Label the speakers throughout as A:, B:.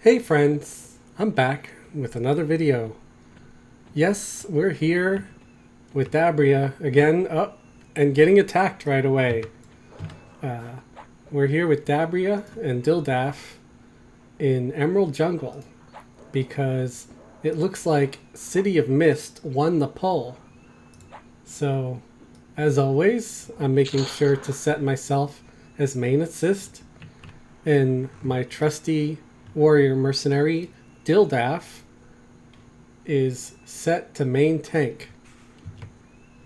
A: Hey friends, I'm back with another video. Yes, we're here with Dabria again, and getting attacked right away. We're here with Dabria and Dildaf in Emerald Jungle because it looks like City of Mist won the poll. So, as always, I'm making sure to set myself as main assist, and my trusty warrior mercenary Dildaf is set to main tank.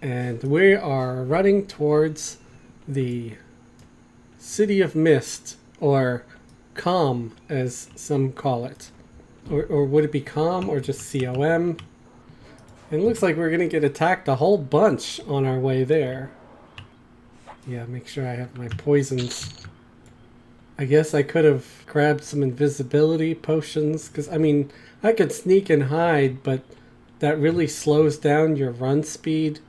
A: And we are running towards the City of Mist, or Calm as some call it. Or would it be Calm or just COM? It looks like we're gonna get attacked a whole bunch on our way there. Yeah, make sure I have my poisons. I guess I could have grabbed some invisibility potions, because, I mean, I could sneak and hide, but that really slows down your run speed.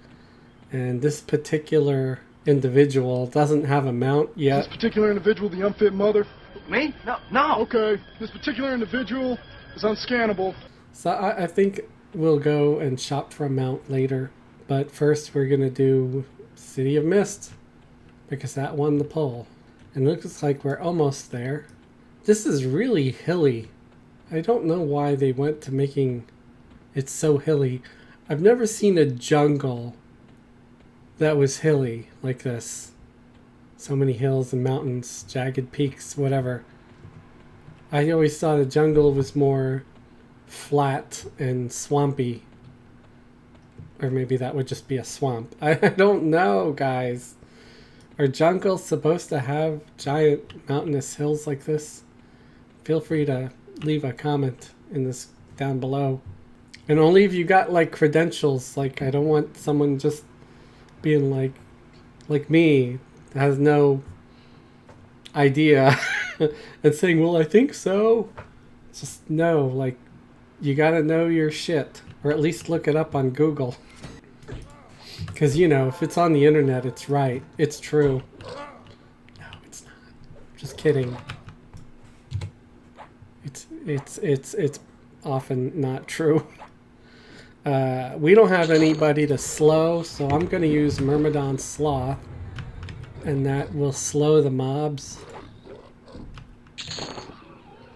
A: And this particular individual doesn't have a mount yet.
B: This particular individual, the unfit mother?
C: Me? No.
B: Okay, this particular individual is unscannable.
A: So I think we'll go and shop for a mount later. But first we're going to do City of Mist, because that won the poll. And it looks like we're almost there. This is really hilly. I don't know why they went to making it so hilly. I've never seen a jungle that was hilly like this. So many hills and mountains, jagged peaks, whatever. I always thought a jungle was more flat and swampy. Or maybe that would just be a swamp. I don't know, guys. Are jungles supposed to have giant mountainous hills like this? Feel free to leave a comment in this down below. And only if you got like credentials. Like, I don't want someone just being like me, that has no idea and saying, well, I think so. Just no, like, you gotta know your shit, or at least look it up on Google. Because, you know, if it's on the internet, it's right. It's true. No, it's not. Just kidding. It's often not true. We don't have anybody to slow, so I'm going to use Myrmidon Sloth. And that will slow the mobs.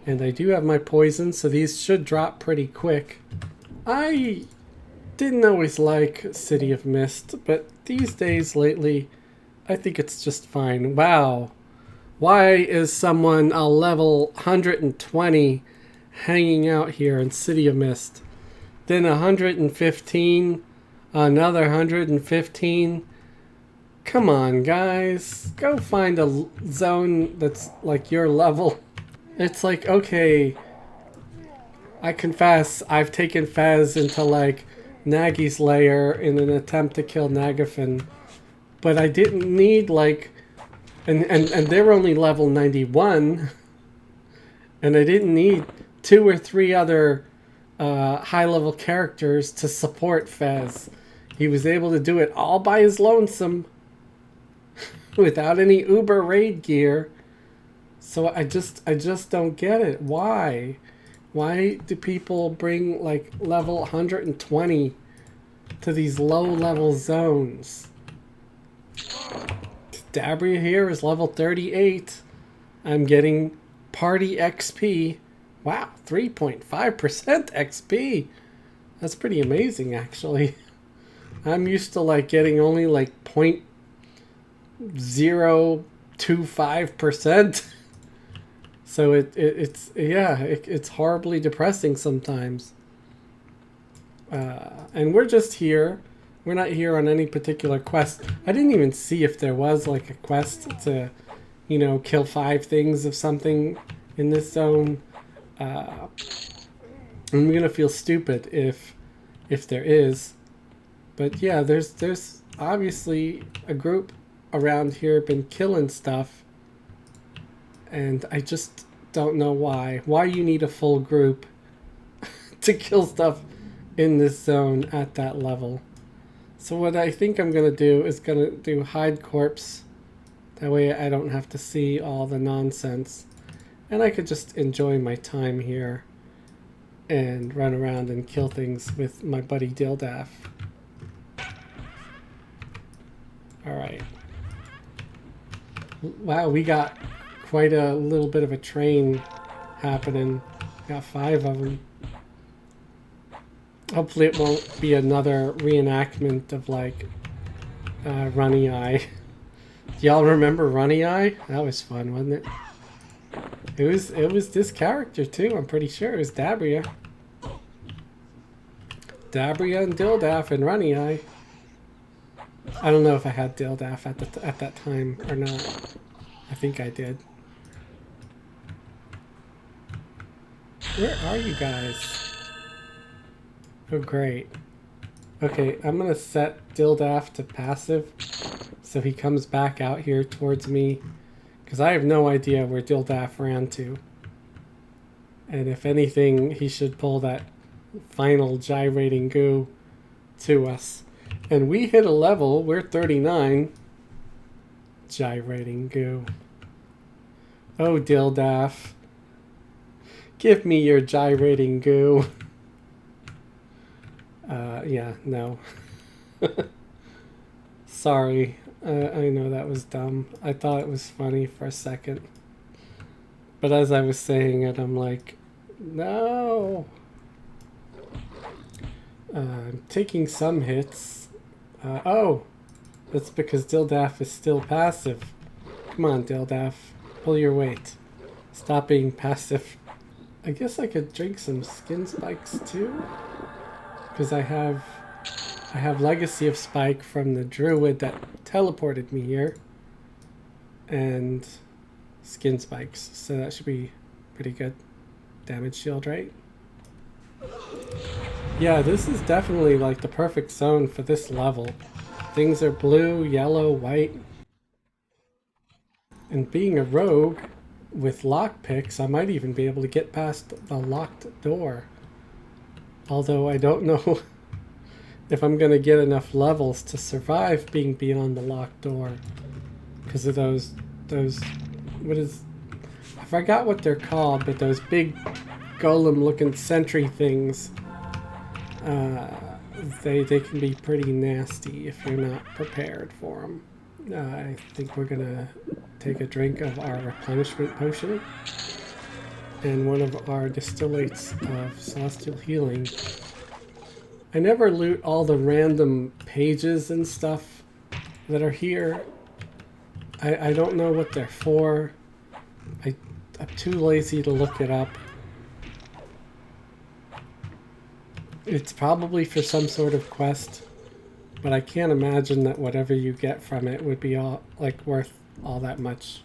A: And I do have my poison, so these should drop pretty quick. I didn't always like City of Mist, but these days lately, I think it's just fine. Wow. Why is someone a level 120 hanging out here in City of Mist? Then 115, another 115. Come on, guys. Go find a zone that's like your level. It's like, okay, I confess, I've taken Fez into like Nagi's lair in an attempt to kill Nagafin, but I didn't need like, and they're only level 91, and I didn't need 2 or 3 other high-level characters to support Fez. He was able to do it all by his lonesome without any Uber raid gear. So I just don't get it. Why do people bring like level 120 to these low-level zones? Dabria here is level 38. I'm getting party XP. Wow, 3.5% XP. That's pretty amazing, actually. I'm used to like getting only like 0.025%. So it's horribly depressing sometimes. And we're just here. We're not here on any particular quest. I didn't even see if there was like a quest to, you know, kill 5 things of something in this zone. I'm gonna feel stupid if there is. But yeah, there's obviously a group around here been killing stuff. And I just don't know why. Why you need a full group to kill stuff in this zone at that level. So what I think I'm going to do is going to do hide corpse. That way I don't have to see all the nonsense. And I could just enjoy my time here and run around and kill things with my buddy Dildaf. Alright. Wow, we got quite a little bit of a train happening. Got 5 of them. Hopefully it won't be another reenactment of like Runny Eye. Do y'all remember Runny Eye? That was fun, wasn't it? It was this character too, I'm pretty sure. It was Dabria. Dabria and Dildaf and Runny Eye. I don't know if I had Dildaf at that time or not. I think I did. Where are you guys? Oh, great. Okay, I'm gonna set Dildaf to passive so he comes back out here towards me, because I have no idea where Dildaf ran to. And if anything, he should pull that final gyrating goo to us. And we hit a level, we're 39. Gyrating goo. Oh, Dildaf. Give me your gyrating goo. Yeah, no. Sorry. I know that was dumb. I thought it was funny for a second. But as I was saying it, I'm like, no. I'm taking some hits. Oh, that's because Dildaf is still passive. Come on, Dildaf. Pull your weight. Stop being passive. I guess I could drink some skin spikes too. Because I have Legacy of Spike from the druid that teleported me here. And skin spikes. So that should be pretty good. Damage shield, right? Yeah, this is definitely like the perfect zone for this level. Things are blue, yellow, white. And being a rogue with lockpicks, I might even be able to get past the locked door. Although I don't know if I'm going to get enough levels to survive being beyond the locked door. Because of those, what is, I forgot what they're called, but those big golem looking sentry things. They can be pretty nasty if you're not prepared for them. I think we're going to take a drink of our replenishment potion. And one of our distillates of celestial healing. I never loot all the random pages and stuff that are here. I don't know what they're for. I'm too lazy to look it up. It's probably for some sort of quest, but I can't imagine that whatever you get from it would be all like worth all that much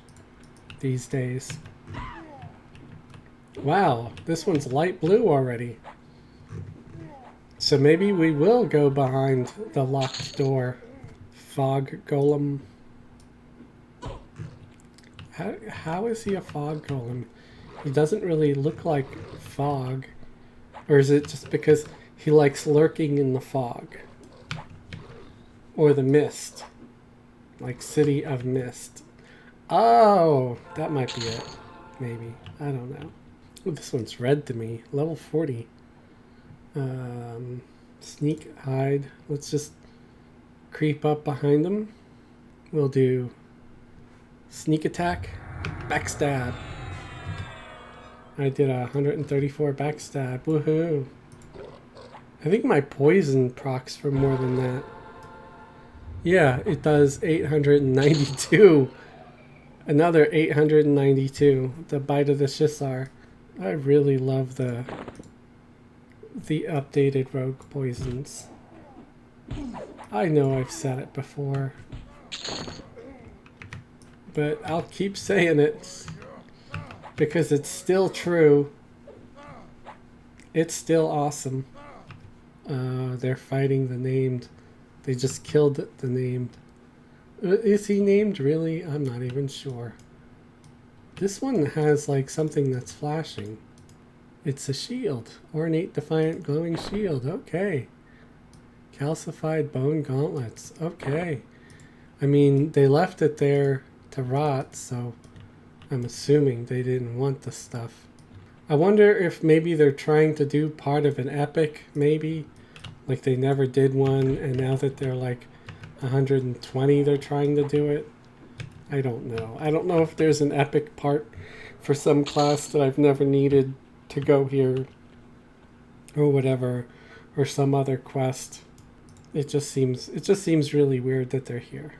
A: these days. Wow, this one's light blue already. So maybe we will go behind the locked door. Fog golem. How is he a fog golem? He doesn't really look like fog. Or is it just because he likes lurking in the fog? Or the mist. Like City of Mist. Oh, that might be it. Maybe. I don't know. Ooh, this one's red to me. Level 40. Sneak, hide. Let's just creep up behind him. We'll do sneak attack, backstab. I did 134 backstab. Woohoo! I think my poison procs for more than that. Yeah, it does 892. Another 892. The Bite of the Shissar. I really love the updated rogue poisons. I know I've said it before, but I'll keep saying it because it's still true. It's still awesome. They're fighting the named. They just killed the named. Is he named really? I'm not even sure. This one has like something that's flashing. It's a shield. Ornate, defiant, glowing shield. Okay. Calcified bone gauntlets. Okay. I mean, they left it there to rot, so I'm assuming they didn't want the stuff. I wonder if maybe they're trying to do part of an epic, maybe. Like they never did one, and now that they're like 120, they're trying to do it. I don't know. I don't know if there's an epic part for some class that I've never needed to go here or whatever, or some other quest. It just seems really weird that they're here.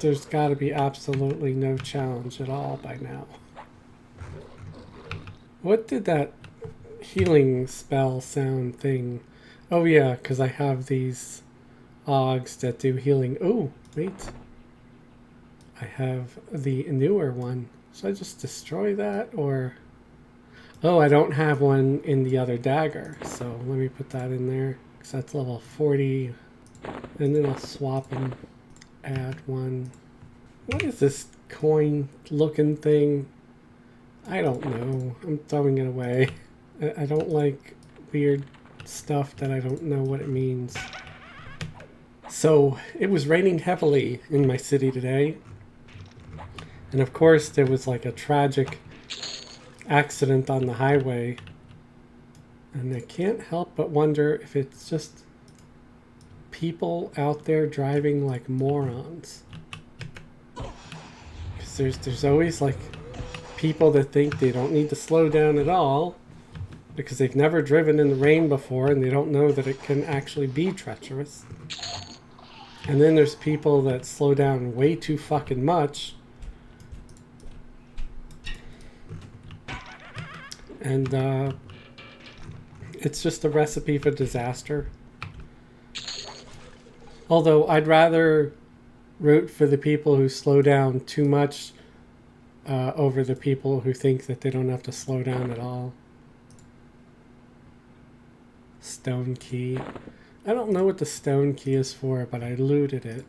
A: There's got to be absolutely no challenge at all by now. What did that healing spell sound thing? Oh yeah, because I have these Augs that do healing. Oh, wait. I have the newer one. Should I just destroy that, or... Oh, I don't have one in the other dagger, so let me put that in there, because that's level 40. And then I'll swap them, add one. What is this coin-looking thing? I don't know. I'm throwing it away. I don't like weird stuff that I don't know what it means. So, it was raining heavily in my city today. And of course, there was like a tragic accident on the highway. And I can't help but wonder if it's just people out there driving like morons. Because there's always like people that think they don't need to slow down at all because they've never driven in the rain before and they don't know that it can actually be treacherous. And then there's people that slow down way too fucking much. And it's just a recipe for disaster. Although I'd rather root for the people who slow down too much over the people who think that they don't have to slow down at all. Stone key. I don't know what the stone key is for, but I looted it.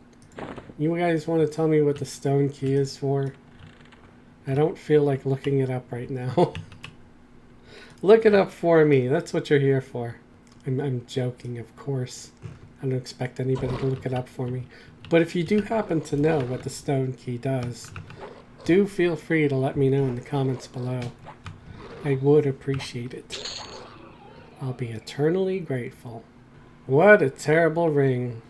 A: You guys want to tell me what the stone key is for? I don't feel like looking it up right now. Look it up for me. That's what you're here for. I'm joking, of course. I don't expect anybody to look it up for me. But if you do happen to know what the stone key does, do feel free to let me know in the comments below. I would appreciate it. I'll be eternally grateful. What a terrible ring.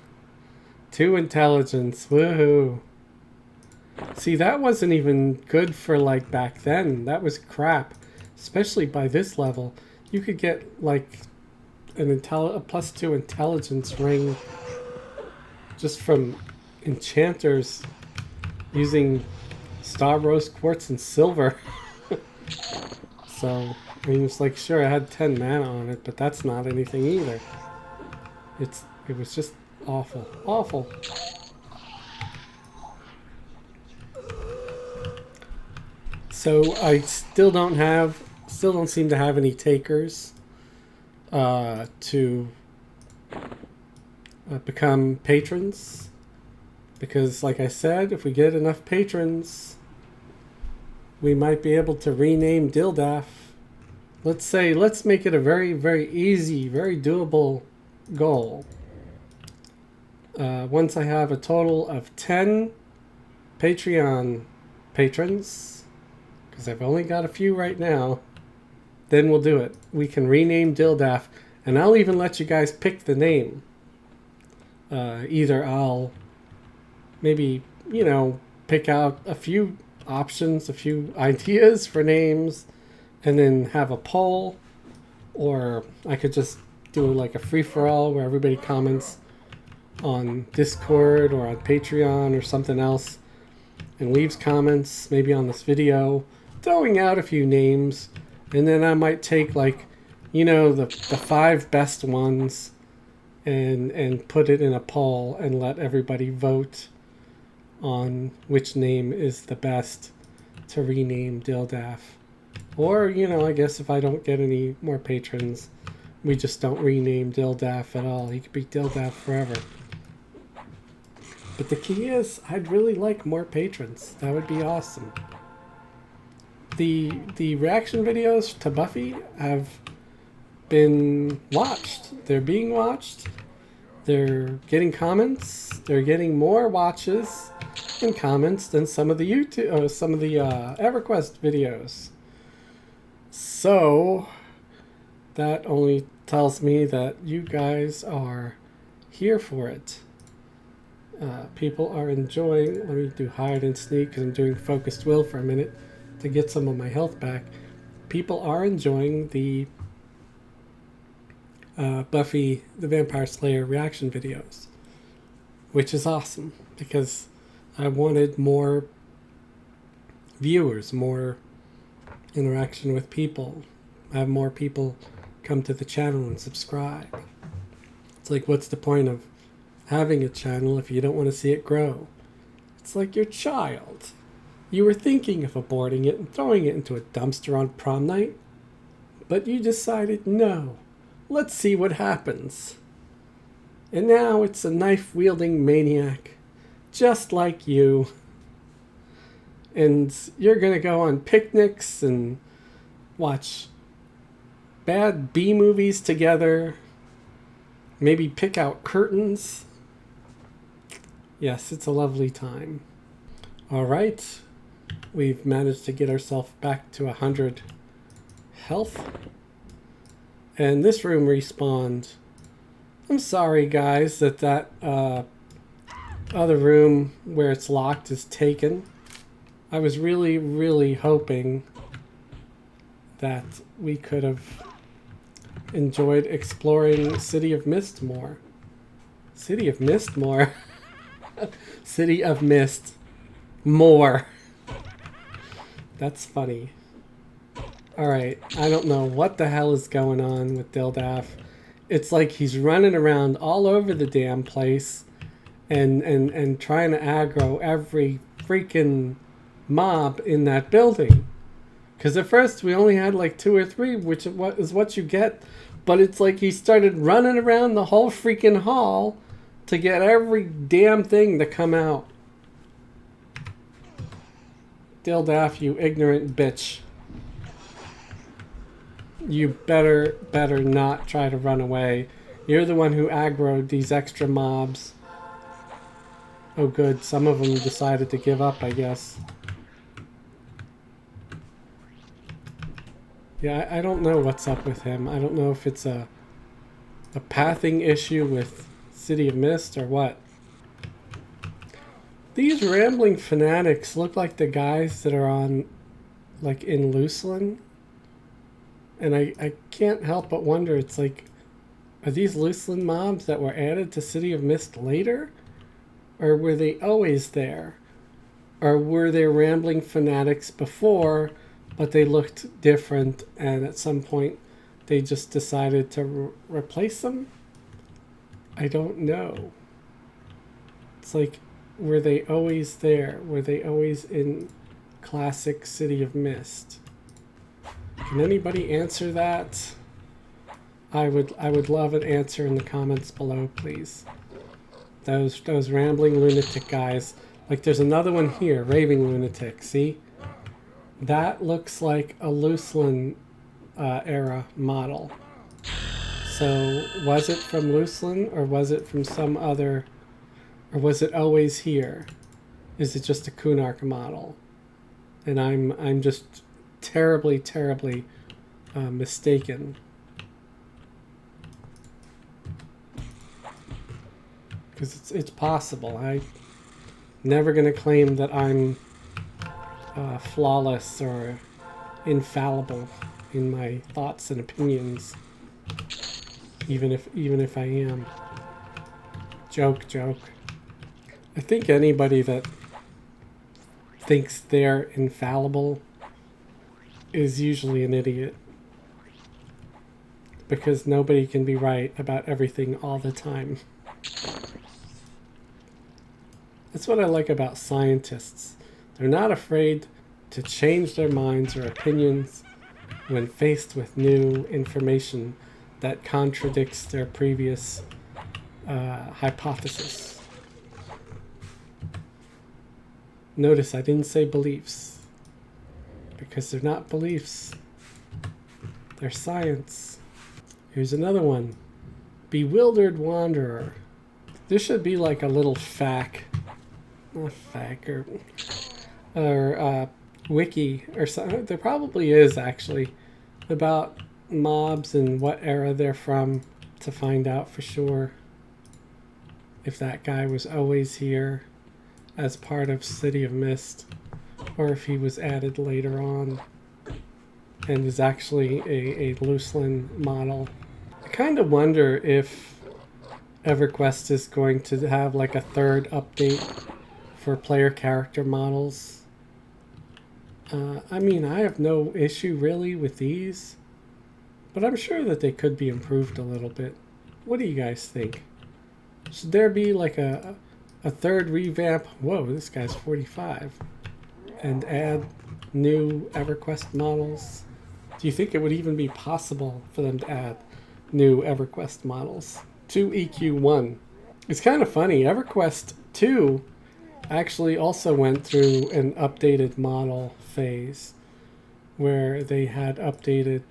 A: 2 intelligence. Woohoo. See, that wasn't even good for like back then. That was crap. Especially by this level. You could get like a +2 intelligence ring just from enchanters using star rose quartz and silver. So, I mean, it's like, sure, I had 10 mana on it, but that's not anything either. It was just awful. Awful. So, I still don't seem to have any takers to become patrons. Because, like I said, if we get enough patrons, we might be able to rename Dildaf. Let's make it a very, very easy, very doable goal. Once I have a total of 10 Patreon patrons, because I've only got a few right now, then we'll do it. We can rename Dildaf, and I'll even let you guys pick the name. Either I'll maybe, pick out a few options, a few ideas for names, and then have a poll, or I could just do like a free-for-all where everybody comments on Discord or on Patreon or something else and leaves comments maybe on this video, throwing out a few names, and then I might take like, the 5 best ones and put it in a poll and let everybody vote on which name is the best to rename Dildaf. Or, I guess if I don't get any more patrons, we just don't rename Dildaf at all. He could be Dildaf forever. But the key is, I'd really like more patrons. That would be awesome. The reaction videos to Buffy have been watched. They're being watched. They're getting comments. They're getting more watches. in comments than some of the Everquest videos. So that only tells me that you guys are here for it. People are enjoying. Let me do hide and sneak because I'm doing focused will for a minute to get some of my health back. People are enjoying the Buffy the Vampire Slayer reaction videos, which is awesome because I wanted more viewers, more interaction with people, have more people come to the channel and subscribe. It's like, what's the point of having a channel if you don't want to see it grow? It's like your child. You were thinking of aborting it and throwing it into a dumpster on prom night, but you decided, no, let's see what happens. And now it's a knife-wielding maniac, just like you. And you're going to go on picnics and watch bad B movies together. Maybe pick out curtains. Yes, it's a lovely time. All right. We've managed to get ourselves back to 100 health. And this room respawned. I'm sorry, guys, that other room where it's locked is taken. I was really, really hoping that we could have enjoyed exploring City of Mist more. City of Mist more? City of Mist more. That's funny. Alright, I don't know what the hell is going on with Dildaf. It's like he's running around all over the damn place and trying to aggro every freaking mob in that building. Because at first we only had like 2 or 3, which is what you get. But it's like he started running around the whole freaking hall to get every damn thing to come out. Dildaf, you ignorant bitch. You better not try to run away. You're the one who aggroed these extra mobs. Oh good, some of them decided to give up, I guess. Yeah, I don't know what's up with him. I don't know if it's a pathing issue with City of Mist or what. These rambling fanatics look like the guys that are on, like, in Luceland. And I can't help but wonder, it's like, are these Luceland mobs that were added to City of Mist later? Or were they always there? Or were they rambling fanatics before, but they looked different, and at some point they just decided to replace them? I don't know. It's like, were they always there? Were they always in classic City of Mist? Can anybody answer that? I would love an answer in the comments below, please. Those rambling lunatic guys. Like there's another one here, raving lunatic. See? That looks like a Luceland era model. So was it from Luceland, or was it from some other, or was it always here? Is it just a Kunark model? And I'm just terribly mistaken. Because it's possible. I'm never gonna claim that I'm flawless or infallible in my thoughts and opinions, even if I am. Joke. I think anybody that thinks they're infallible is usually an idiot, because nobody can be right about everything all the time. That's what I like about scientists. They're not afraid to change their minds or opinions when faced with new information that contradicts their previous hypothesis. Notice I didn't say beliefs, because they're not beliefs. They're science. Here's another one. Bewildered Wanderer. This should be like a little fact FAQ or wiki or something. There probably is actually about mobs and what era they're from to find out for sure if that guy was always here as part of City of Mist or if he was added later on and is actually a Loosland model. I kind of wonder if Everquest is going to have like a third update for player character models. I mean, I have no issue really with these, but I'm sure that they could be improved a little bit. What do you guys think? Should there be like a third revamp? Whoa, this guy's 45. And add new Everquest models? Do you think it would even be possible for them to add new Everquest models to EQ1? It's kind of funny. Everquest 2 actually also went through an updated model phase where they had updated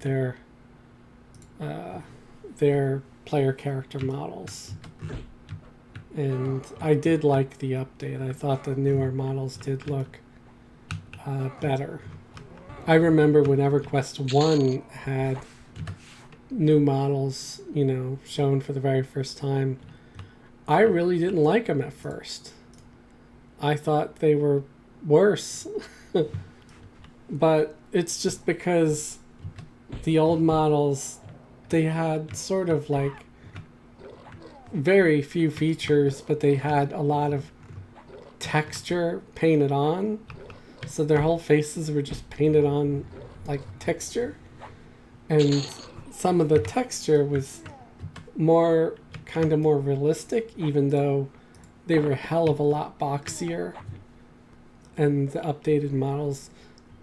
A: their player character models. And I did like the update. I thought the newer models did look better. I remember when Everquest 1 had new models, you know, shown for the very first time. I really didn't like them at first. I thought they were worse. But it's just because the old models, they had sort of like very few features, but they had a lot of texture painted on. So their whole faces were just painted on like texture. And some of the texture was more, kind of more realistic, even though they were a hell of a lot boxier. And the updated models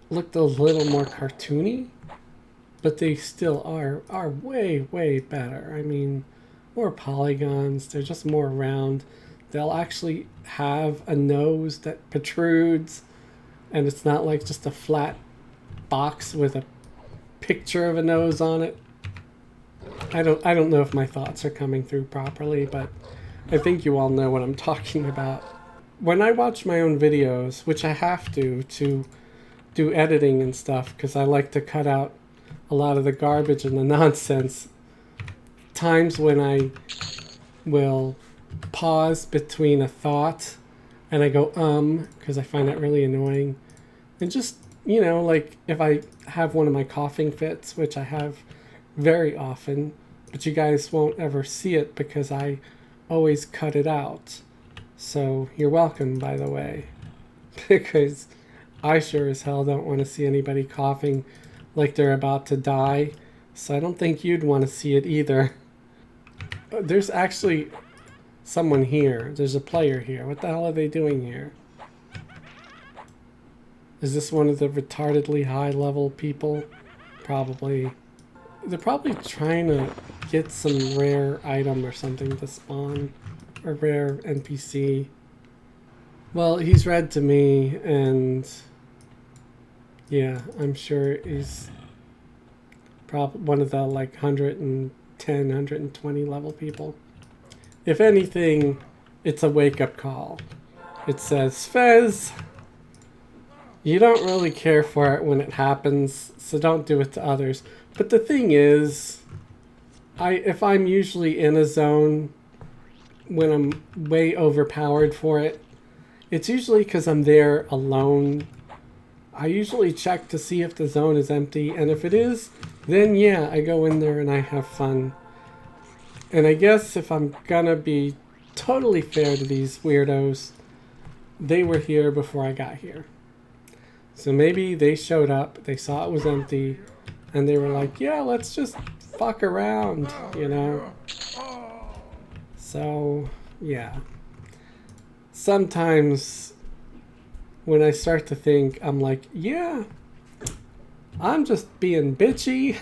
A: looked a little more cartoony, but they still are way, way better. I mean, more polygons, they're just more round. They'll actually have a nose that protrudes, and it's not like just a flat box with a picture of a nose on it. I don't know if my thoughts are coming through properly, but I think you all know what I'm talking about. When I watch my own videos, which I have to do editing and stuff, because I like to cut out a lot of the garbage and the nonsense, times when I will pause between a thought and I go because I find that really annoying. And just, you know, like if I have one of my coughing fits, which I have very often, but you guys won't ever see it because I always cut it out. So you're welcome, by the way, because I sure as hell don't want to see anybody coughing like they're about to die. So I don't think you'd want to see it either. There's actually someone here. There's a player here. What the hell are they doing here? Is this one of the retardedly high level people? Probably. They're probably trying to get some rare item or something to spawn. Or rare NPC. Well, he's red to me, and yeah, I'm sure he's probably one of the like 110, 120 level people. If anything, it's a wake-up call. It says, Fez, you don't really care for it when it happens, so don't do it to others. But the thing is, if I'm usually in a zone when I'm way overpowered for it, it's usually because I'm there alone. I usually check to see if the zone is empty, and if it is, then yeah, I go in there and I have fun. And I guess if I'm gonna be totally fair to these weirdos, they were here before I got here. So maybe they showed up, they saw it was empty, and they were like, yeah, let's just fuck around, you know? So, yeah. Sometimes when I start to think, I'm like, yeah, I'm just being bitchy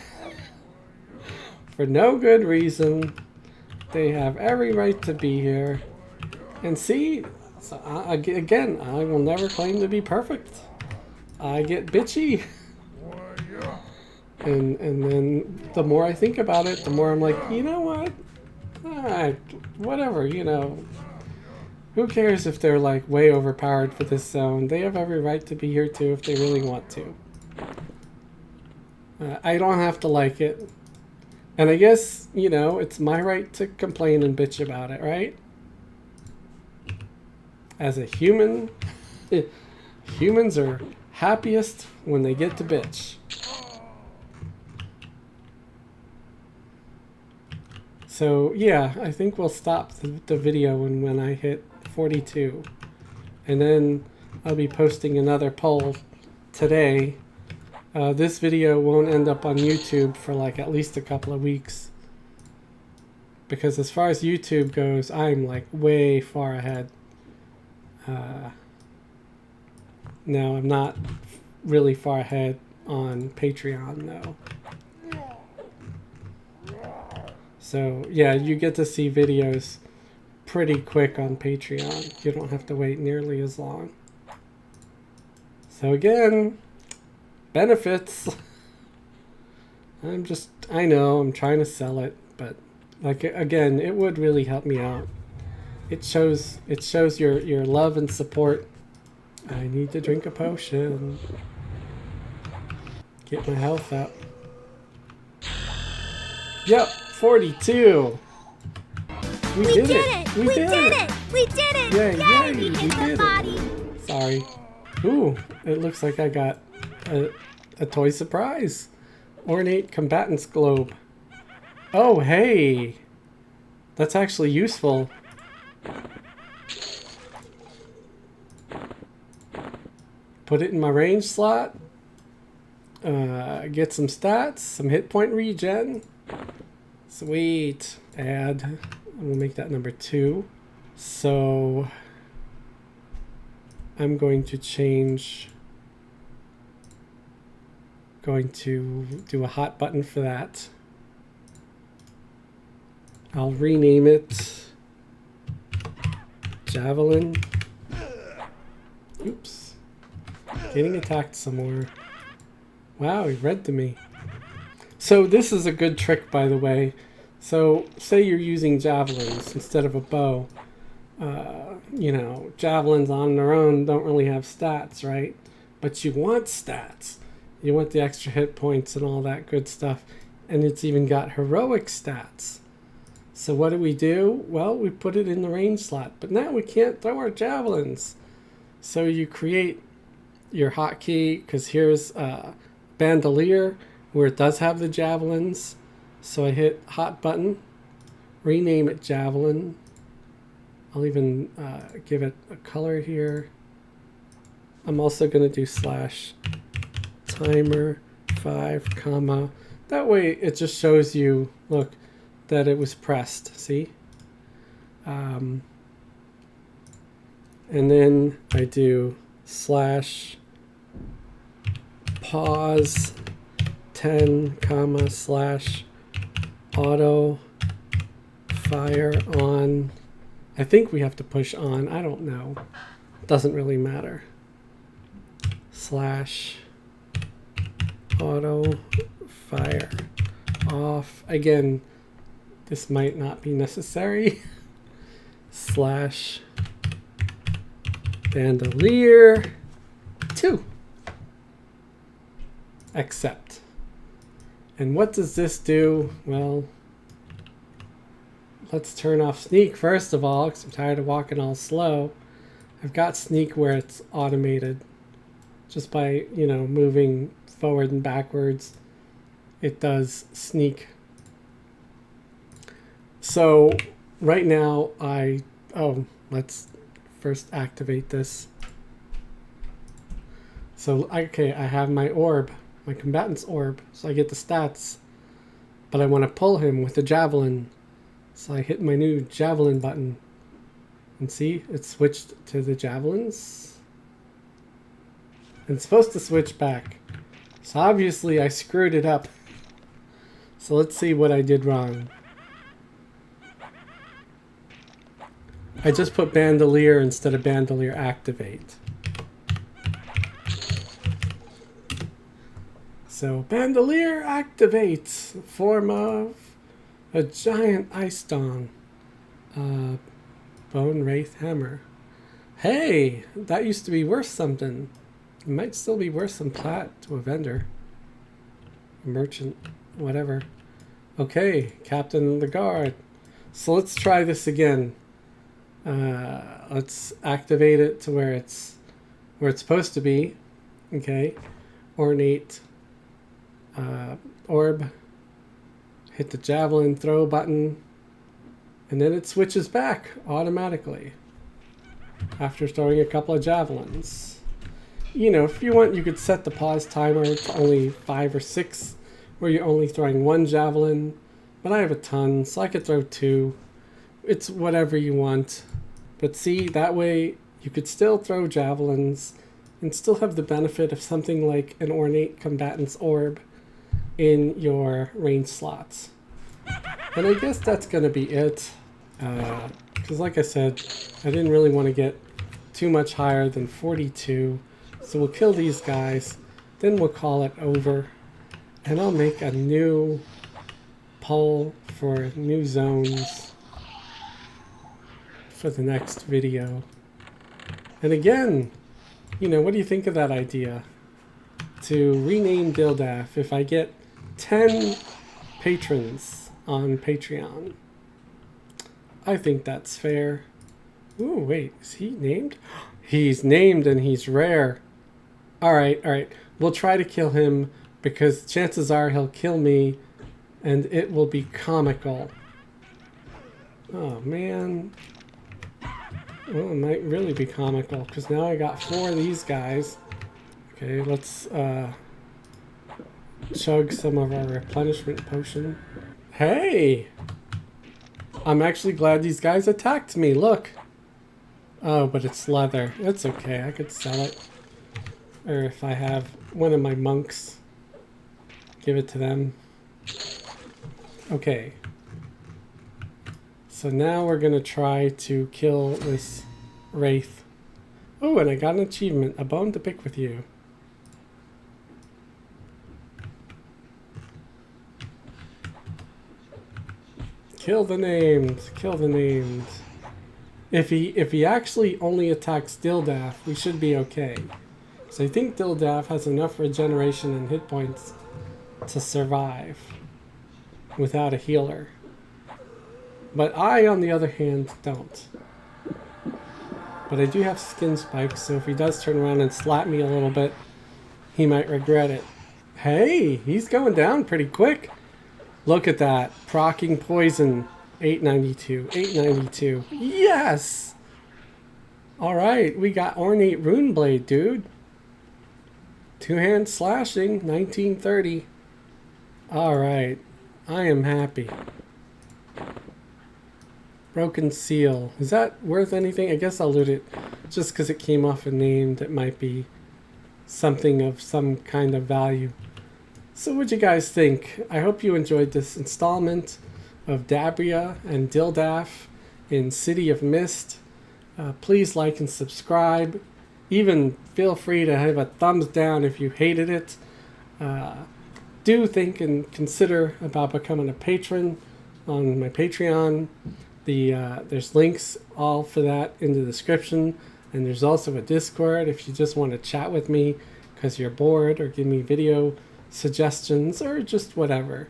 A: for no good reason. They have every right to be here. And see, so again, I will never claim to be perfect. I get bitchy. And then the more I think about it, the more I'm like, you know what? Alright, whatever, you know. Who cares if they're like way overpowered for this zone? They have every right to be here too if they really want to. I don't have to like it. And I guess, you know, it's my right to complain and bitch about it, right? As a human, humans are happiest when they get to bitch. So yeah, I think we'll stop the video when I hit 42. And then I'll be posting another poll today. This video won't end up on YouTube for like at least a couple of weeks. Because as far as YouTube goes, I'm like way far ahead. No, I'm not really far ahead on Patreon though. So yeah, you get to see videos pretty quick on Patreon. You don't have to wait nearly as long. So again, benefits. I know I'm trying to sell it, but like again, it would really help me out. It shows your love and support. I need to drink a potion. Get my health up. Yep, 42. We did it. We did it.
C: We did it.
A: Yay,
C: We
A: we
C: hit
A: did
C: the body.
A: it. Sorry. Ooh, it looks like I got a toy surprise. Ornate combatants globe. Oh, hey. That's actually useful. Put it in my range slot. Get some stats, some hit point regen. Sweet. Add. We'll make that number 2. So I'm going to change. Going to do a hot button for that. I'll rename it Javelin. Oops. Getting attacked some more. Wow, he read to me. So this is a good trick, by the way. So say you're using javelins instead of a bow. You know, javelins on their own don't really have stats, right? But you want stats. You want the extra hit points and all that good stuff. And it's even got heroic stats. So what do? Well, we put it in the range slot. But now we can't throw our javelins. So you create your hotkey, because here's Bandolier, where it does have the javelins. So I hit hot button, rename it Javelin. I'll even give it a color here. I'm also going to do /timer 5, comma. That way it just shows you, look, that it was pressed, see? And then I do /pause 10, comma, /auto fire on. I think we have to push on. I don't know. Doesn't really matter. /auto fire off. Again, this might not be necessary. /bandolier 2. Accept. And what does this do? Well, let's turn off sneak first of all, because I'm tired of walking all slow. I've got sneak where it's automated. Just by, you know, moving forward and backwards, it does sneak. So right now let's first activate this. So, okay, I have my orb, my combatant's orb, so I get the stats. But I want to pull him with the javelin. So I hit my new javelin button. And see, it switched to the javelins. And it's supposed to switch back. So obviously I screwed it up. So let's see what I did wrong. I just put bandolier instead of bandolier activate. So bandolier activates, form of a giant ice dong. Bone Wraith Hammer. Hey, that used to be worth something. It might still be worth some plat to a vendor. A merchant, whatever. Okay, Captain of the Guard. So let's try this again. Let's activate it to where it's supposed to be. Okay. Ornate orb. Hit the javelin throw button. And then it switches back automatically after throwing a couple of javelins. You know, if you want, you could set the pause timer to only 5 or 6, where you're only throwing 1 javelin. But I have a ton, so I could throw 2. It's whatever you want. But see, that way you could still throw javelins and still have the benefit of something like an Ornate Combatant's Orb in your range slots. And I guess that's going to be it. Because like I said, I didn't really want to get too much higher than 42. So we'll kill these guys. Then we'll call it over. And I'll make a new poll for new zones for the next video. And again, you know, what do you think of that idea? To rename Dildaf if I get 10 patrons on Patreon. I think that's fair. Ooh, wait, is he named? He's named and he's rare. Alright, alright. We'll try to kill him because chances are he'll kill me and it will be comical. Oh, man. Well, it might really be comical because now I got 4 of these guys. Okay, let's chug some of our replenishment potion. Hey! I'm actually glad these guys attacked me, look! Oh, but it's leather. It's okay, I could sell it. Or if I have one of my monks, give it to them. Okay. So now we're gonna try to kill this wraith. Oh, and I got an achievement, a bone to pick with you. Kill the names, kill the names. If he actually only attacks Dildaf, we should be okay. So I think Dildaf has enough regeneration and hit points to survive without a healer. But I, on the other hand, don't. But I do have skin spikes, so if he does turn around and slap me a little bit, he might regret it. Hey, he's going down pretty quick. Look at that. Proccing poison. 892. 892. Yes! Alright, we got Ornate Runeblade, dude. Two-hand slashing. 1930. Alright. I am happy. Broken Seal. Is that worth anything? I guess I'll loot it. Just because it came off a name that might be something of some kind of value. So what'd you guys think? I hope you enjoyed this installment of Dabria and Dildaf in City of Mist. Please like and subscribe. Even feel free to have a thumbs down if you hated it. Do think and consider about becoming a patron on my Patreon. There's links all for that in the description, and there's also a Discord if you just want to chat with me because you're bored or give me video suggestions or just whatever.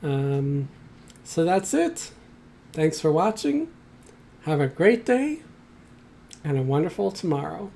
A: So that's it. Thanks for watching. Have a great day and a wonderful tomorrow.